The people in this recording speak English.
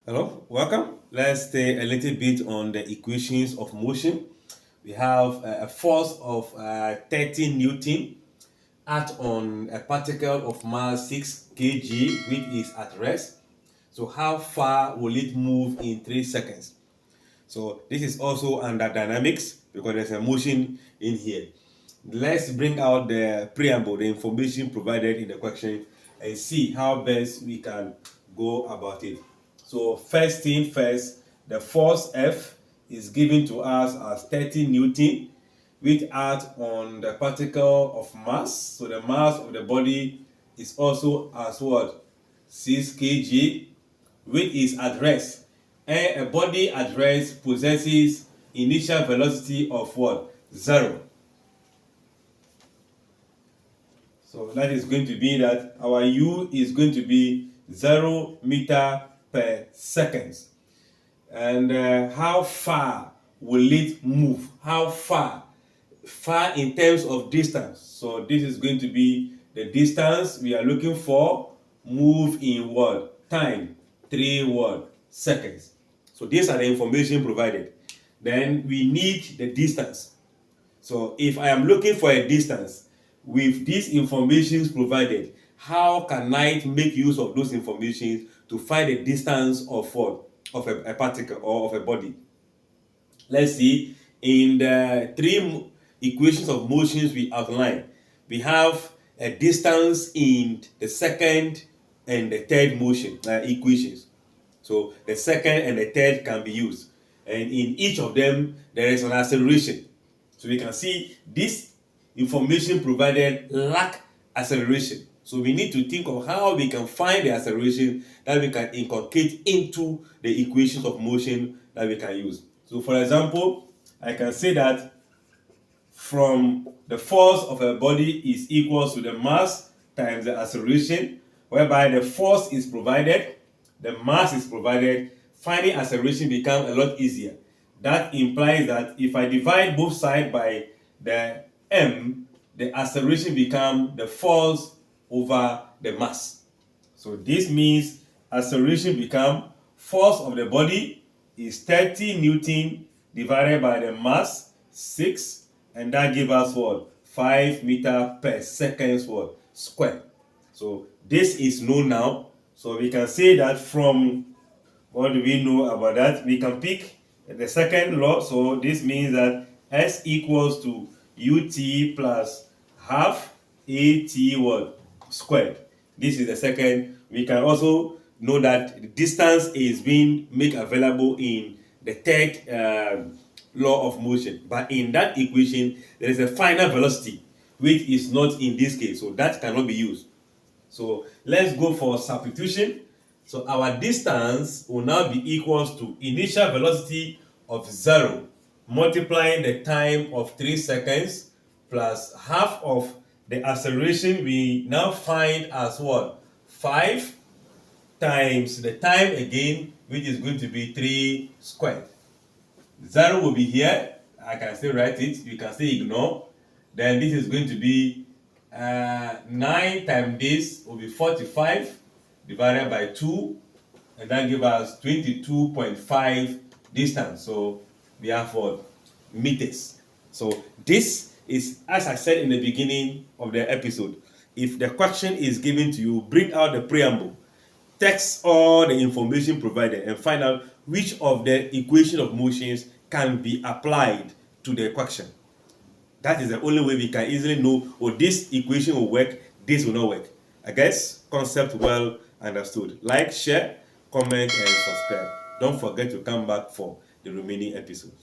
Hello, welcome. Let's stay a little bit on the equations of motion. We have a force of 30 Newton act on a particle of mass 6 kg which is at rest. So how far will it move in 3 seconds? So this is also under dynamics because there's a motion in here. Let's bring out the preamble, the information provided in the question, and see how best we can go about it. So first thing first, the force F is given to us as 30 Newton, which acts on the particle of mass. So the mass of the body is also as what? 6 kg, which is at rest. And a body at rest possesses initial velocity of what? 0. So that is going to be that our u is going to be 0 meter per second. And how far will it move? How far? Far in terms of distance. So this is going to be the distance we are looking for. Move in what? Time. 3 what? Seconds. So these are the information provided. Then we need the distance. So if I am looking for a distance with these informations provided, how can I make use of those informations to find the distance of what? Of a particle or of a body? Let's see. In the 3 equations of motions we outlined, we have a distance in the second and the third motion equations. So the second and the third can be used, and in each of them there is an acceleration. So we can see this information provided lack acceleration. So we need to think of how we can find the acceleration that we can inculcate into the equations of motion that we can use. So for example, I can say that from the force of a body is equal to the mass times the acceleration, whereby the force is provided, the mass is provided, finding acceleration becomes a lot easier. That implies that if I divide both sides by the m, the acceleration becomes the force over the mass. So this means acceleration becomes force of the body is 30 Newton divided by the mass 6, and that gives us what? 5 meter per second what? Square. So this is known now. So we can say that from what do we know about that? We can pick the second law. So this means that S equals to ut plus half at what? Squared. This is the second. We can also know that the distance is being made available in the third law of motion. But in that equation, there is a final velocity, which is not in this case. So that cannot be used. So let's go for substitution. So our distance will now be equals to initial velocity of 0 multiplying the time of 3 seconds plus half of the acceleration we now find as what? 5 times the time again, which is going to be 3 squared. 0 will be here. I can still write it. You can still ignore. Then this is going to be 9 times this will be 45 divided by 2, and that gives us 22.5 distance. So we have what? Meters. So this is, as I said in the beginning of the episode, if the question is given to you, bring out the preamble, text all the information provided, and find out which of the equation of motions can be applied to the question. That is the only way we can easily know, oh, this equation will work, this will not work. I guess concept well understood. Like, share, comment, and subscribe. Don't forget to come back for the remaining episodes.